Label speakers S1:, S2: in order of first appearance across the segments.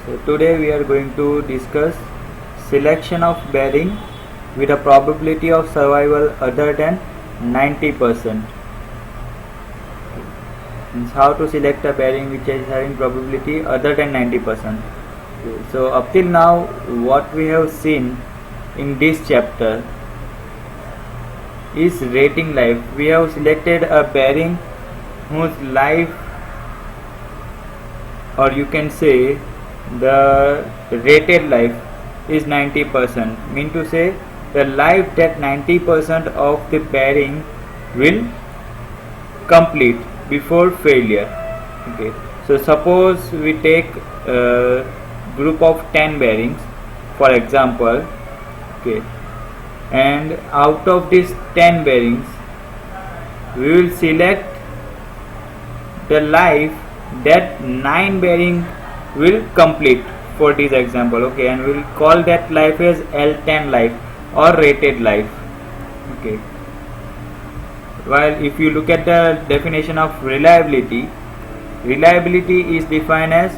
S1: So today we are going to discuss selection of bearing with a probability of survival other than 90%. Means how to select a bearing which is having probability other than 90%. So up till now what we have seen in this chapter is rating life. We have selected a bearing whose life, or you can say the rated life, is 90%. Mean to say the life that 90% of the bearing will complete before failure. Okay, so suppose we take a group of 10 bearings for example. Okay, and out of these 10 bearings we will select the life that 9 bearing will complete for this example. Okay, and we will call that life as L10 life or rated life. Okay, while if you look at the definition of reliability, reliability is defined as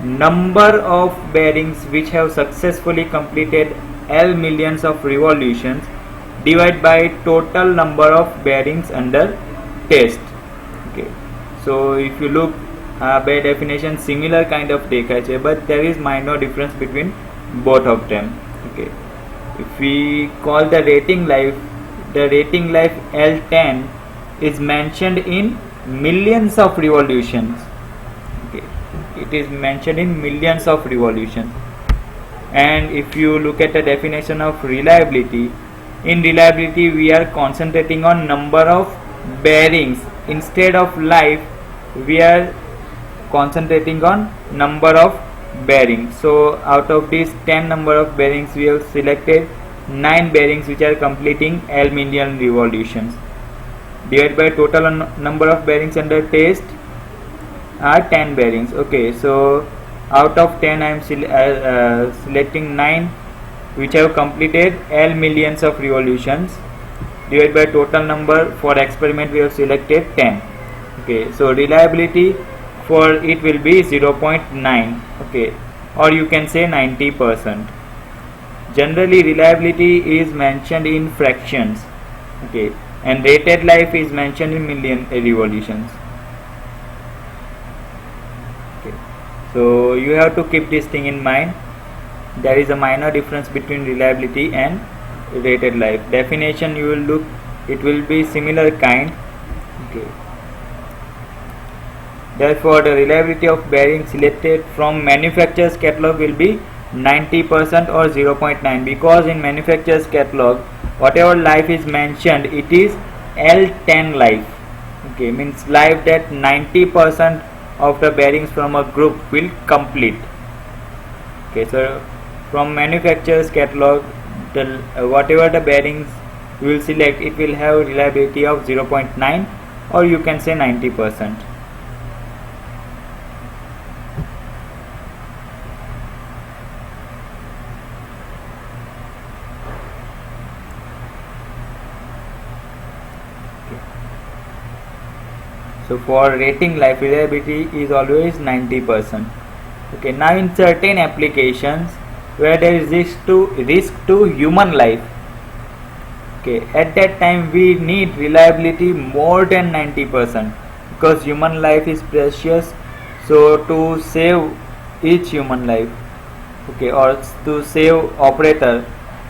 S1: number of bearings which have successfully completed L millions of revolutions divided by total number of bearings under test. Okay, so if you look by definition similar kind of dekha hai, but there is minor difference between both of them. Okay, if we call the rating life L10 is mentioned in millions of revolutions. Okay, it is mentioned in millions of revolutions. And if you look at the definition of reliability, in reliability we are concentrating on number of bearings instead of life. We are concentrating on number of bearings. So out of these 10 number of bearings we have selected 9 bearings which are completing L million revolutions divided by total number of bearings under test are 10 bearings. Okay, so out of 10 I am selecting 9 which have completed L millions of revolutions divided by total number. For experiment we have selected 10. Okay, so reliability for it will be 0.9. okay, or you can say 90%. Generally reliability is mentioned in fractions. Okay, and rated life is mentioned in million revolutions. Okay, so you have to keep this thing in mind. There is a minor difference between reliability and rated life. Definition you will look, it will be similar kind. Okay, therefore the reliability of bearing selected from manufacturer's catalog will be 90% or 0.9, because in manufacturer's catalog whatever life is mentioned it is L10 life. Okay, means life that 90% of the bearings from a group will complete. Okay, so from manufacturer's catalog the whatever the bearings we will select, it will have reliability of 0.9 or you can say 90%. So for rating life, reliability is always 90%. Okay, now in certain applications where there is risk to human life, okay, at that time we need reliability more than 90% because human life is precious. So to save each human life, okay, or to save operator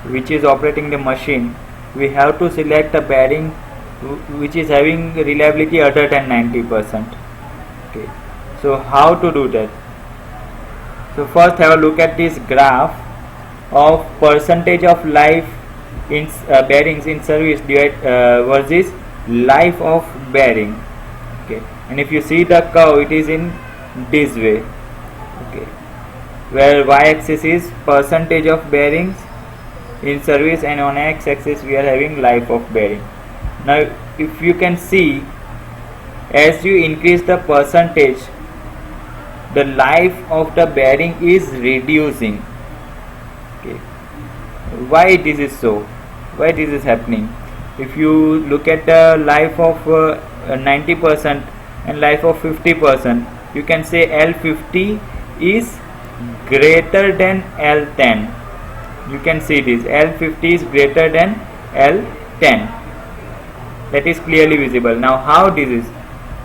S1: which is operating the machine, we have to select a bearing which is having reliability other than 90%. Okay, so how to do that? So first have a look at this graph of percentage of life in bearings in service versus life of bearing. Okay, and if you see the curve, it is in this way. Okay, where y-axis is percentage of bearings in service and on x-axis we are having life of bearing. Now if you can see, as you increase the percentage, the life of the bearing is reducing. Okay, why this is so? Why this is happening? If you look at the life of 90% and life of 50%, you can say L50 is greater than L10. You can see this L50 is greater than L10. That is clearly visible. Now how this is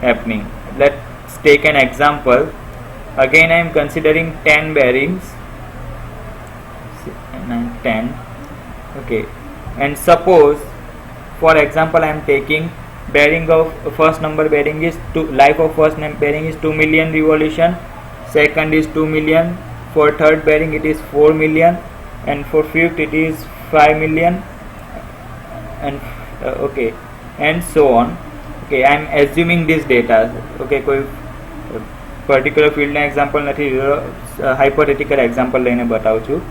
S1: happening? Let's take an example. Again I am considering 10 bearings. 10. Okay, and suppose for example I am taking bearing of first number bearing is life of first bearing is 2 million revolution, second is 2 million, for third bearing it is 4 million, and for fifth it is 5 million, and okay, and so on. Okay, I am assuming this data. Okay, कोई particular field ना example नहीं, hypothetical example लઈને बताऊँ છું.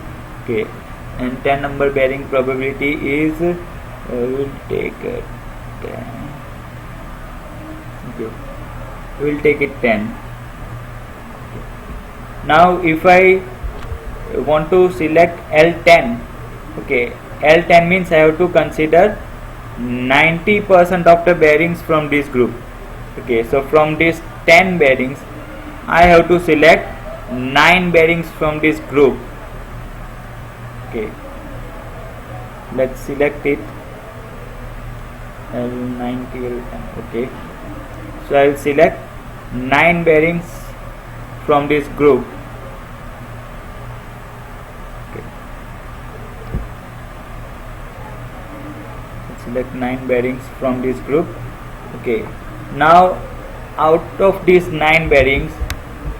S1: Okay, and 10 number bearing probability is we'll take 10. Okay, we'll take it 10. Okay. Now if I want to select L10, okay, L10 means I have to consider 90% of the bearings from this group. Okay, so from these 10 bearings I have to select 9 bearings from this group. Okay, let's select it L90 L10. Okay, so I will select 9 bearings from this group. Okay, let's select 9 bearings from this group. Okay, now out of these 9 bearings,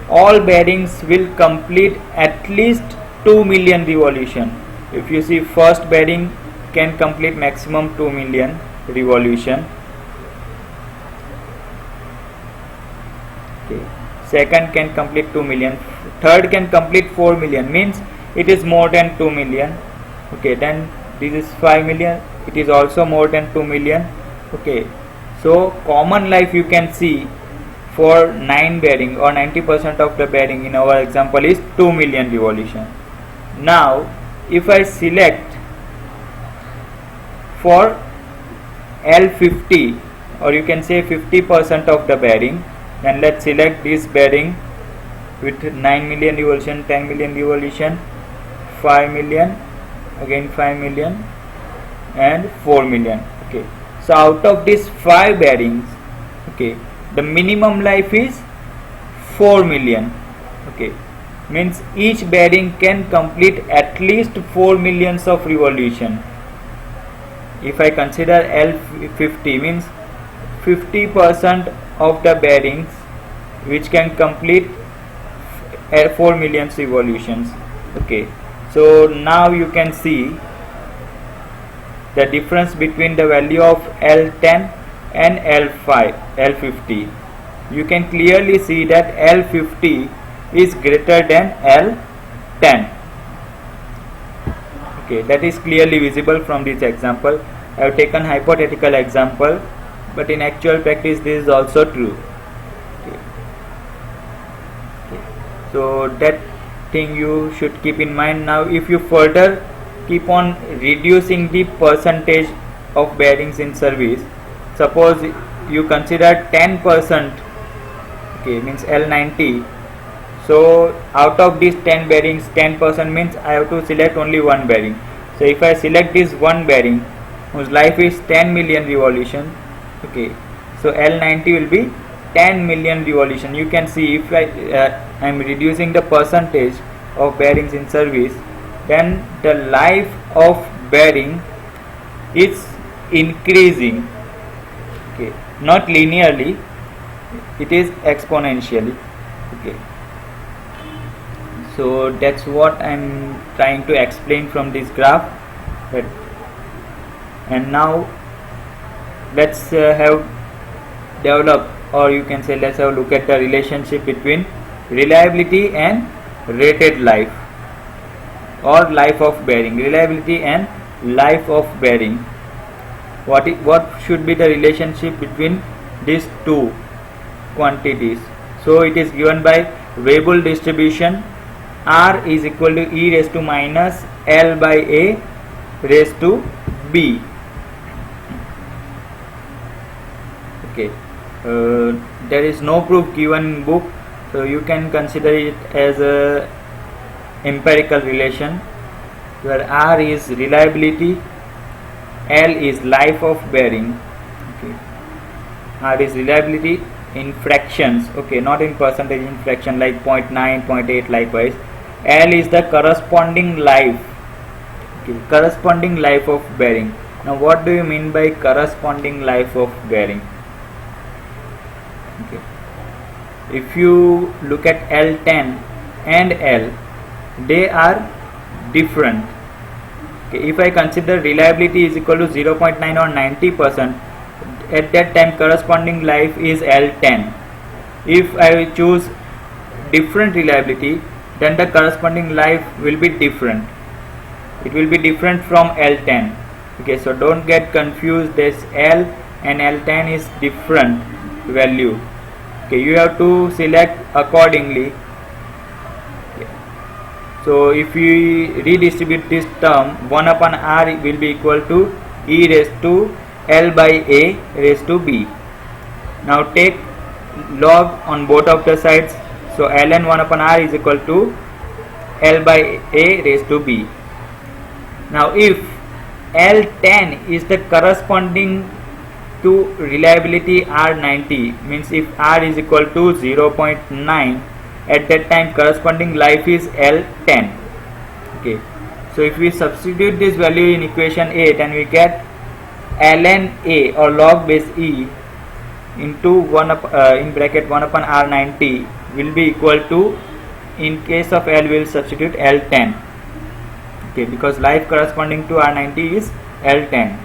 S1: all bearings will complete at least 2 million revolution. If you see, first bearing can complete maximum 2 million revolution. Okay, second can complete 2 million, third can complete 4 million, means it is more than 2 million. Okay, then this is 5 million, it is also more than 2 million. Okay, so common life you can see for 9 bearing or 90% of the bearing in our example is 2 million revolution. Now if I select for L50, or you can say 50% of the bearing, then let's select this bearing with 9 million revolution, 10 million revolution, 5 million, again 5 million, and 4 million. Okay, so out of these 5 bearings, okay, the minimum life is 4 million. Okay, means each bearing can complete at least 4 millions of revolution. If I consider L50, means 50% of the bearings which can complete 4 million revolutions. Okay, so now you can see the difference between the value of L10 and L50. You can clearly see that L50 is greater than L10. Okay, that is clearly visible from this example. I have taken hypothetical example, but in actual practice this is also true. Okay. Okay. So that thing you should keep in mind. Now if you further keep on reducing the percentage of bearings in service, suppose you consider 10%, okay, means L90. So out of these 10 bearings, 10% means I have to select only one bearing. So if I select this one bearing whose life is 10 million revolution, okay, so L90 will be 10 million revolution. You can see if I am reducing the percentage of bearings in service, then the life of bearing is increasing. Okay, not linearly, it is exponentially. Okay, so that's what I'm trying to explain from this graph. And now let's have develop, or you can say let's have a look at the relationship between reliability and rated life, or life of bearing. Reliability and life of bearing. What should be the relationship between these two quantities? So it is given by Weibull distribution. R is equal to E raised to minus L by A raised to B. Okay, there is no proof given in book, so you can consider it as empirical relation, where R is reliability, L is life of bearing. Okay. R is reliability in fractions, okay, not in percentage, in fraction, like 0.9, 0.8 likewise. L is the corresponding life, okay, corresponding life of bearing. Now what do you mean by corresponding life of bearing? Okay. If you look at L10 and L, they are different. Okay. If I consider reliability is equal to 0.9 or 90%, at that time corresponding life is L10. If I choose different reliability, then the corresponding life will be different. It will be different from L10. Okay, so don't get confused. This L and L10 is different value. Okay, you have to select accordingly. Okay. So if we redistribute this term, 1 upon R will be equal to e raised to L by A raised to B. Now take log on both of the sides. So ln 1 upon R is equal to L by A raised to B. Now if L10 is the corresponding to reliability R90, means if R is equal to 0.9, at that time corresponding life is L10. Okay, so if we substitute this value in equation 8, and we get ln A or log base E into 1 in bracket 1 upon R90 will be equal to, in case of L we will substitute L10. Okay, because life corresponding to R90 is L10.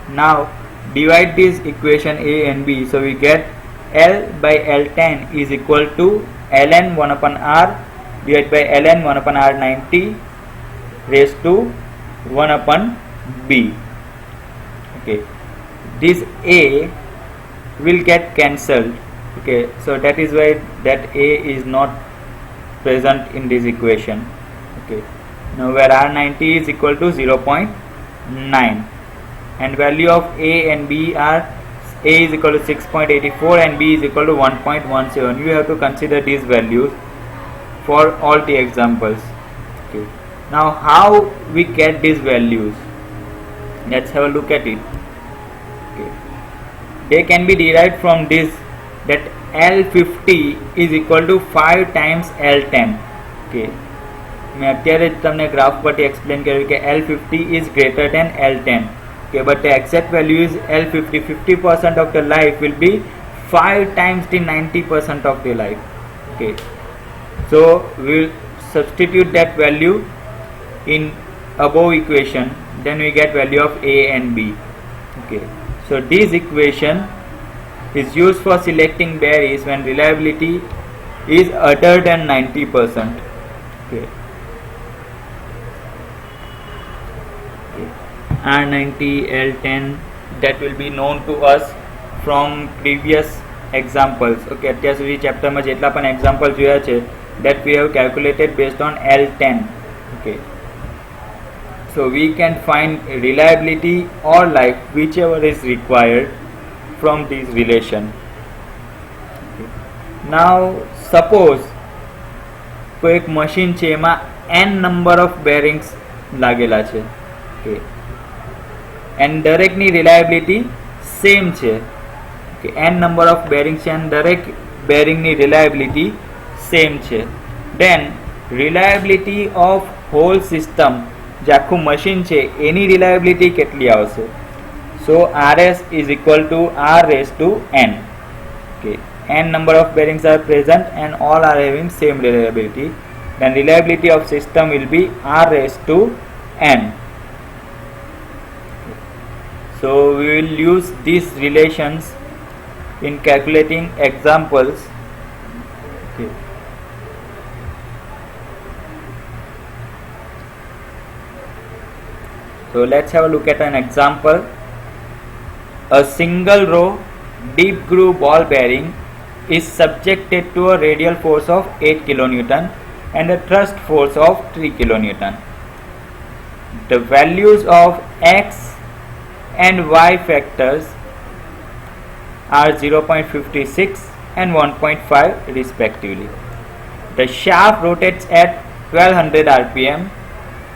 S1: Now divide this equation A and B, so we get L by L10 is equal to ln 1 upon R divided by ln 1 upon R90 raised to 1 upon B. Okay, this A will get cancelled. Okay, so that is why that A is not present in this equation. Okay, now where R90 is equal to 0.9, and value of A and B are A is equal to 6.84 and B is equal to 1.17. You have to consider these values for all the examples. Okay, now how we get these values? Let's have a look at it. Okay, they can be derived from this, that L50 is equal to 5 times L10. Okay, मैं અત્યારે જ તમને graph પરથી explain કર્યું કે L50 is greater than L10. Okay, but the exact value is L50. 50% of the life will be 5 times the 90% of the life. Okay, so we will substitute that value in above equation, then we get value of A and B. Okay, so this equation is used for selecting berries when reliability is other than 90%. Okay. R90, L10, that will be known to us from previous examples. Okay, અત્યાર સુધી ચેપ્ટરમાં જેટલા પણ example જોયા છે, that we have calculated based on L10. Okay, so we can find reliability or life, whichever is required from this relation. Okay. Now suppose કોઈ એક machine છે, એમાં n number of bearings લાગેલા છે. Okay, and દરેકની reliability same છે. Okay, n number of bearings છે and દરેક bearingની reliability same છે. Then reliability of whole system, જે આખું મશીન છે એની reliability કેટલી આવશે? So RS is equal to R raised to n. Okay, n number of bearings are present and all are having same reliability. Then reliability of system will be R raised to n. So we will use these relations in calculating examples. Okay. So let's have a look at an example. A single row deep groove ball bearing is subjected to a radial force of 8 kN and a thrust force of 3 kN. The values of X and Y factors are 0.56 and 1.5 respectively. The shaft rotates at 1200 rpm,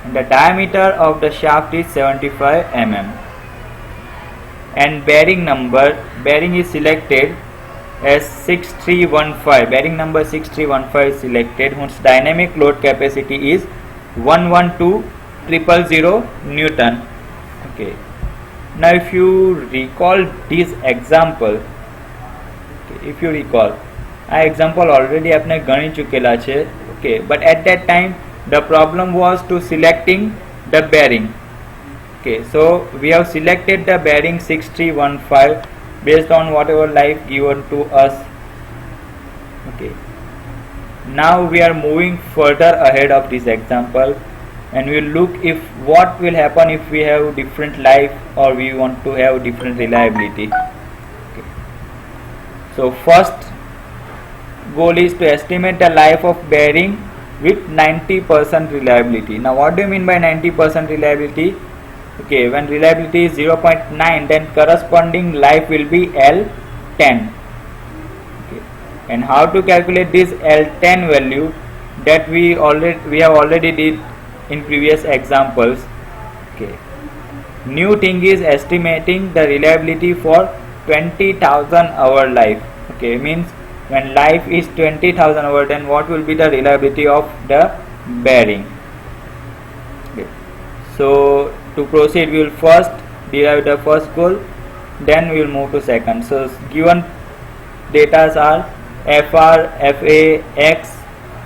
S1: and the diameter of the shaft is 75 mm, and bearing is selected as 6315. Bearing number 6315 is selected, whose dynamic load capacity is 112,000 Newton. Okay. Now if you recall this example, if you recall, આ example already આપણે ગણી ચૂકેલા છે. Okay, but at that time the problem was to selecting the bearing. Okay, so we have selected the bearing 6315 based on whatever life given to us. Okay, now we are moving further ahead of this example, and we will look if what will happen if we have different life or we want to have different reliability. Okay. So first goal is to estimate the life of bearing with 90% reliability. Now what do you mean by 90% reliability? Okay, when reliability is 0.9, then corresponding life will be L10. Okay. And how to calculate this L10 value? That we have already did in previous examples. Okay. New thing is estimating the reliability for 20,000 hour life. Okay, means when life is 20,000 hour, then what will be the reliability of the bearing? Okay. So to proceed, we will first derive the first goal, then we will move to second. So given data are FR, FA, X,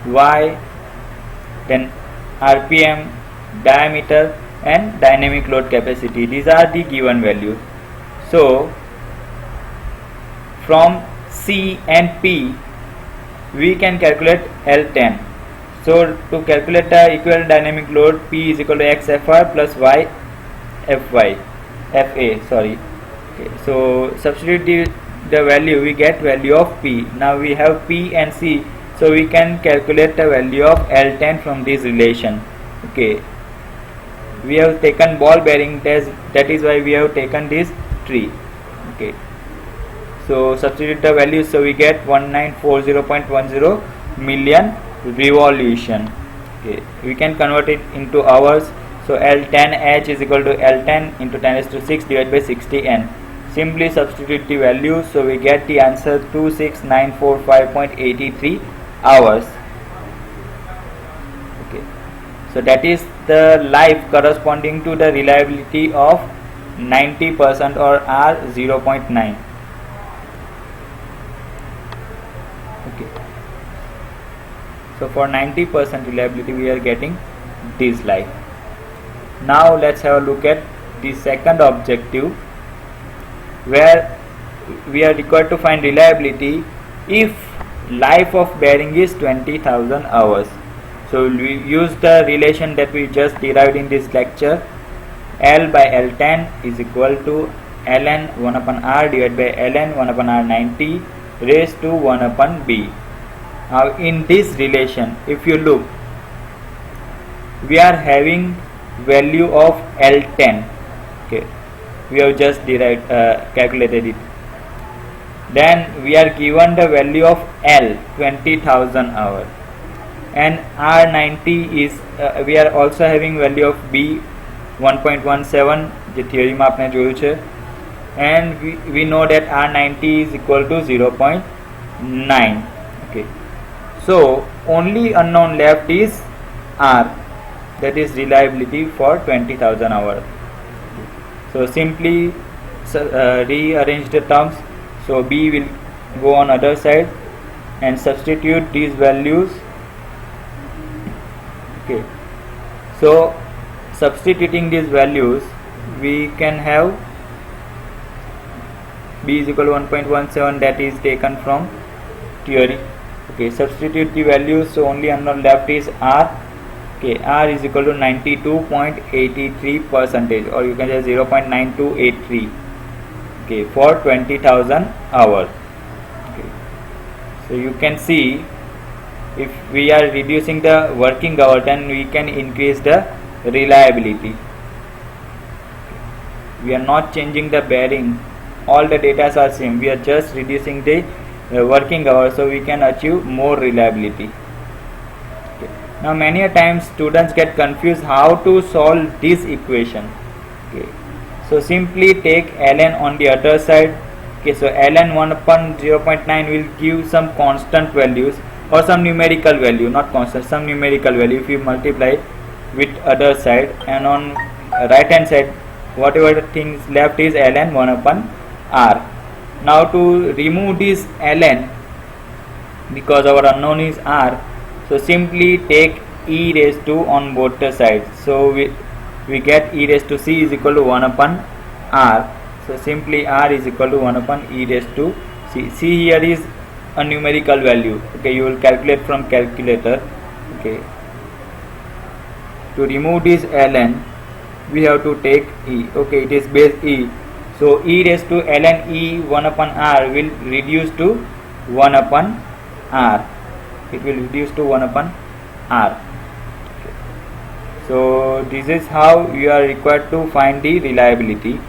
S1: Y, then RPM, diameter, and dynamic load capacity. These are the given values. So from C and P we can calculate L10. So to calculate the equivalent dynamic load, P is equal to XFR plus Y FA. Sorry. Okay. So substitute the value, we get value of P. Now we have P and C, so we can calculate the value of L10 from this relation. Okay. We have taken ball bearing test, that is why we have taken this tree. Okay. So substitute the values, so we get 1940.10 million revolution. Okay, we can convert it into hours. So L10H is equal to L10 into 10 raised to 6 divided by 60N. Simply substitute the values, so we get the answer 26945.83 hours. Okay, so that is the life corresponding to the reliability of 90% or R 0.9. Okay, so for 90% reliability we are getting this life. Now let's have a look at the second objective, where we are required to find reliability if life of bearing is 20,000 hours. So we use the relation that we just derived in this lecture. L by L10 is equal to ln 1 upon R divided by ln 1 upon R90 raised to 1 upon B. Now in this relation, if you look, we are having value of L10. Okay, we have just derived calculated it. Then we are given the value of L 20,000 hour, and R90 is we are also having value of B 1.17 જે થિયરીમાં આપણે જોયું છે, and we know that R90 is equal to 0.9. Okay, so only unknown left is R, that is reliability for 20,000 hours. So simply rearrange the terms. So B will go on other side and substitute these values. Okay, so substituting these values, we can have B is equal to 1.17, that is taken from theory. Okay, substitute the values, so only unknown left is R. Okay, R is equal to 92.83%, or you can say 0.9283. Okay, for 20,000 hours. Okay, so you can see if we are reducing the working hour, then we can increase the reliability. We are not changing the bearing, all the data are same, we are just reducing the working hour, so we can achieve more reliability. Okay. Now many a times students get confused how to solve this equation. Okay. So simply take ln on the other side. Okay, so ln 1 upon 0.9 will give some constant values or some numerical value, not constant, some numerical value if you multiply with other side, and on right hand side whatever things left is ln 1 upon r. Now to remove this ln, because our unknown is r, so simply take e raised to on both the sides. So we get e raised to c is equal to 1 upon r. So simply r is equal to 1 upon e raised to c. C here is a numerical value. Okay, you will calculate from calculator. Okay, to remove this ln we have to take e. Okay, it is base e. So e raised to ln e 1 upon r will reduce to 1 upon r. It will reduce to 1 upon r. Okay. So this is how you are required to find the reliability.